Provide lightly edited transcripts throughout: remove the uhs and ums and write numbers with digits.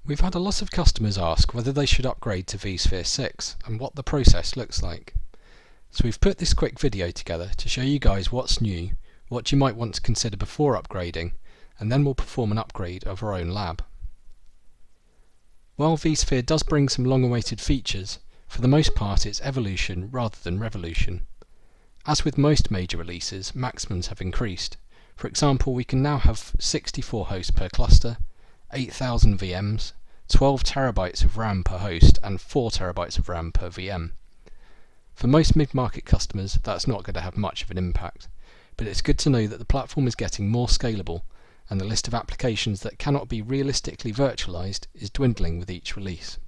We've had a lot of customers ask whether they should upgrade to vSphere 6 and what the process looks like. So we've put this quick video together to show you guys what's new, what you might want to consider before upgrading, and then we'll perform an upgrade of our own lab. While vSphere does bring some long-awaited features, for the most part it's evolution rather than revolution. As with most major releases, maximums have increased. For example, we can now have 64 hosts per cluster, 8,000 VMs, 12 terabytes of RAM per host and 4 terabytes of RAM per VM. For most mid-market customers that's not going to have much of an impact, but it's good to know that the platform is getting more scalable and the list of applications that cannot be realistically virtualized is dwindling with each release.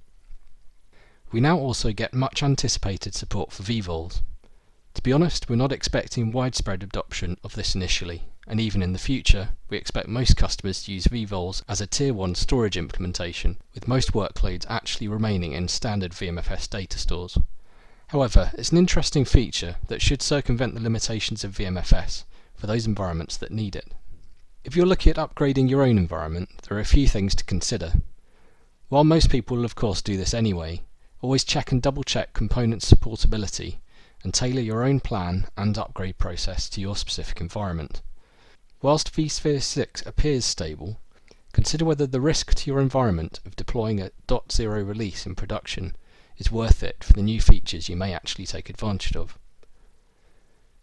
We now also get much anticipated support for vVols. To be honest, we're not expecting widespread adoption of this initially, and even in the future, we expect most customers to use vVols as a Tier 1 storage implementation, with most workloads actually remaining in standard VMFS data stores. However, it's an interesting feature that should circumvent the limitations of VMFS for those environments that need it. If you're looking at upgrading your own environment, there are a few things to consider. While most people will of course do this anyway, always check and double check component supportability and tailor your own plan and upgrade process to your specific environment. Whilst vSphere 6 appears stable, consider whether the risk to your environment of deploying a .0 release in production is worth it for the new features you may actually take advantage of.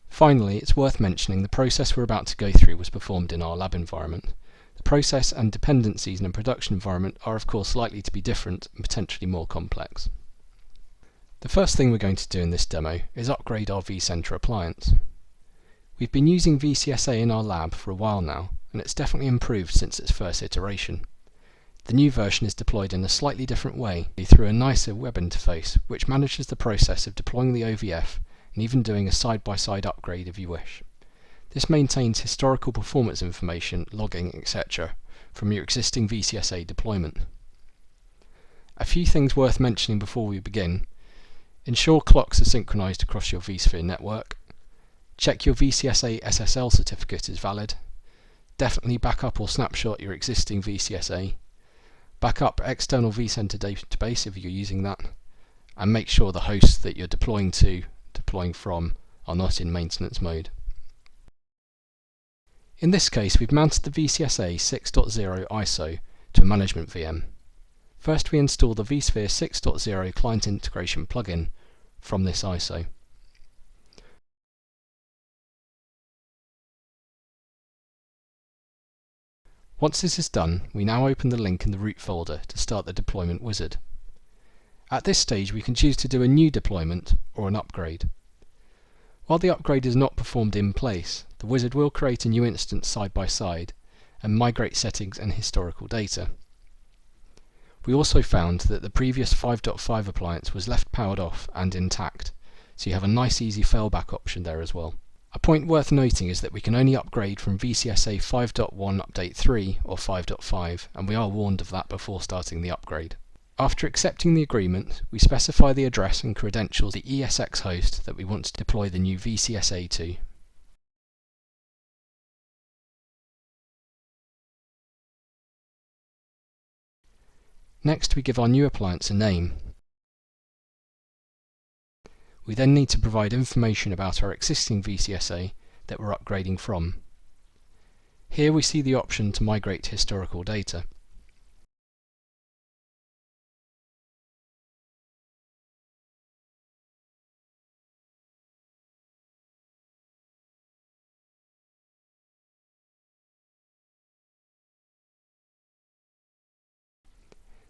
Finally, it's worth mentioning the process we're about to go through was performed in our lab environment. The process and dependencies in a production environment are of course likely to be different and potentially more complex. The first thing we're going to do in this demo is upgrade our vCenter appliance. We've been using VCSA in our lab for a while now, and it's definitely improved since its first iteration. The new version is deployed in a slightly different way through a nicer web interface which manages the process of deploying the OVF and even doing a side-by-side upgrade if you wish. This maintains historical performance information, logging, etc. from your existing VCSA deployment. A few things worth mentioning before we begin. Ensure clocks are synchronized across your vSphere network. Check your VCSA SSL certificate is valid. Definitely back up or snapshot your existing VCSA. Back up external vCenter database if you're using that. And make sure the hosts that you're deploying from are not in maintenance mode. In this case, we've mounted the VCSA 6.0 ISO to a management VM. First we install the vSphere 6.0 client integration plugin from this ISO. Once this is done, we now open the link in the root folder to start the deployment wizard. At this stage we can choose to do a new deployment or an upgrade. While the upgrade is not performed in place, the wizard will create a new instance side by side and migrate settings and historical data. We also found that the previous 5.5 appliance was left powered off and intact, so you have a nice easy failback option there as well. A point worth noting is that we can only upgrade from VCSA 5.1 update 3 or 5.5, and we are warned of that before starting the upgrade. After accepting the agreement, we specify the address and credentials of the ESX host that we want to deploy the new VCSA to. Next, we give our new appliance a name. We then need to provide information about our existing VCSA that we're upgrading from. Here we see the option to migrate historical data.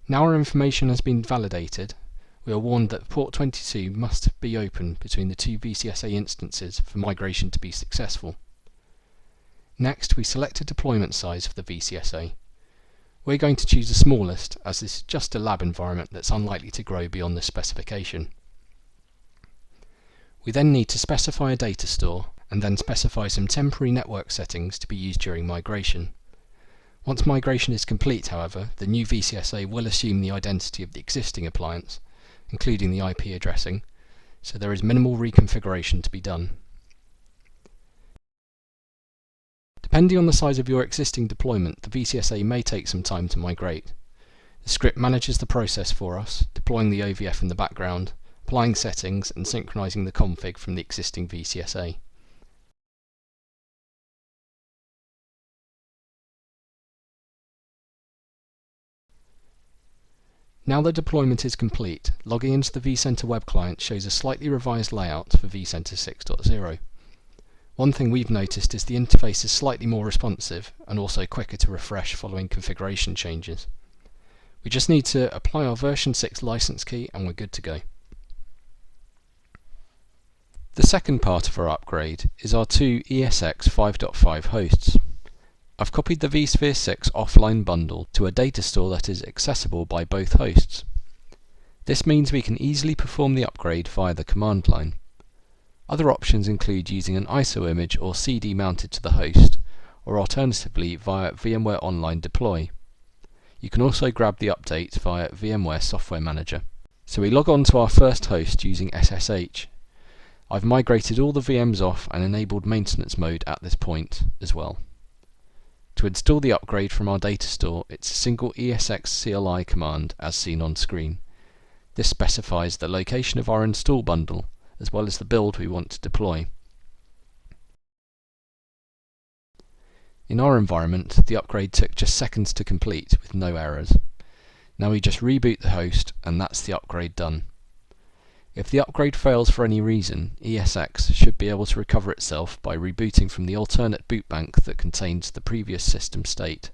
Now our information has been validated, we are warned that port 22 must be open between the two VCSA instances for migration to be successful. Next, we select a deployment size for the VCSA. We're going to choose the smallest, as this is just a lab environment that's unlikely to grow beyond this specification. We then need to specify a data store, and then specify some temporary network settings to be used during migration. Once migration is complete, however, the new VCSA will assume the identity of the existing appliance, including the IP addressing, so there is minimal reconfiguration to be done. Depending on the size of your existing deployment, the VCSA may take some time to migrate. The script manages the process for us, deploying the OVF in the background, applying settings and synchronizing the config from the existing VCSA. Now the deployment is complete, logging into the vCenter web client shows a slightly revised layout for vCenter 6.0. One thing we've noticed is the interface is slightly more responsive and also quicker to refresh following configuration changes. We just need to apply our version 6 license key and we're good to go. The second part of our upgrade is our two ESX 5.5 hosts. I've copied the vSphere 6 offline bundle to a data store that is accessible by both hosts. This means we can easily perform the upgrade via the command line. Other options include using an ISO image or CD mounted to the host, or alternatively via VMware Online Deploy. You can also grab the update via VMware Software Manager. So we log on to our first host using SSH. I've migrated all the VMs off and enabled maintenance mode at this point as well. To install the upgrade from our data store, it's a single ESXi command as seen on screen. This specifies the location of our install bundle, as well as the build we want to deploy. In our environment, the upgrade took just seconds to complete with no errors. Now we just reboot the host and that's the upgrade done. If the upgrade fails for any reason, ESX should be able to recover itself by rebooting from the alternate boot bank that contains the previous system state.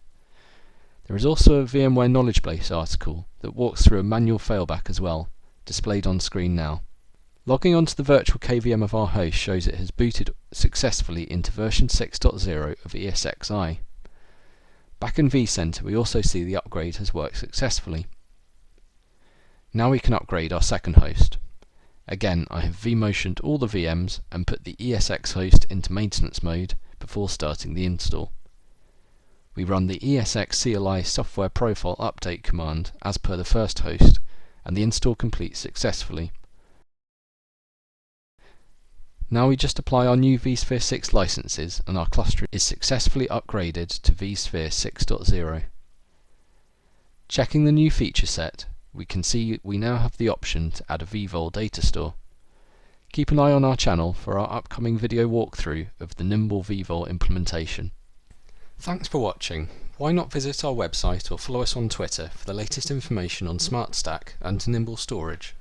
There is also a VMware Knowledge Base article that walks through a manual failback as well, displayed on screen now. Logging onto the virtual KVM of our host shows it has booted successfully into version 6.0 of ESXi. Back in vCenter we also see the upgrade has worked successfully. Now we can upgrade our second host. Again, I have vMotioned all the VMs and put the ESX host into maintenance mode before starting the install. We run the ESXi software profile update command as per the first host, and the install completes successfully. Now we just apply our new vSphere 6 licenses and our cluster is successfully upgraded to vSphere 6.0. Checking the new feature set, we can see we now have the option to add a vVol data store. Keep an eye on our channel for our upcoming video walkthrough of the Nimble vVol implementation. Thanks for watching. Why not visit our website or follow us on Twitter for the latest information on SmartStack and Nimble storage.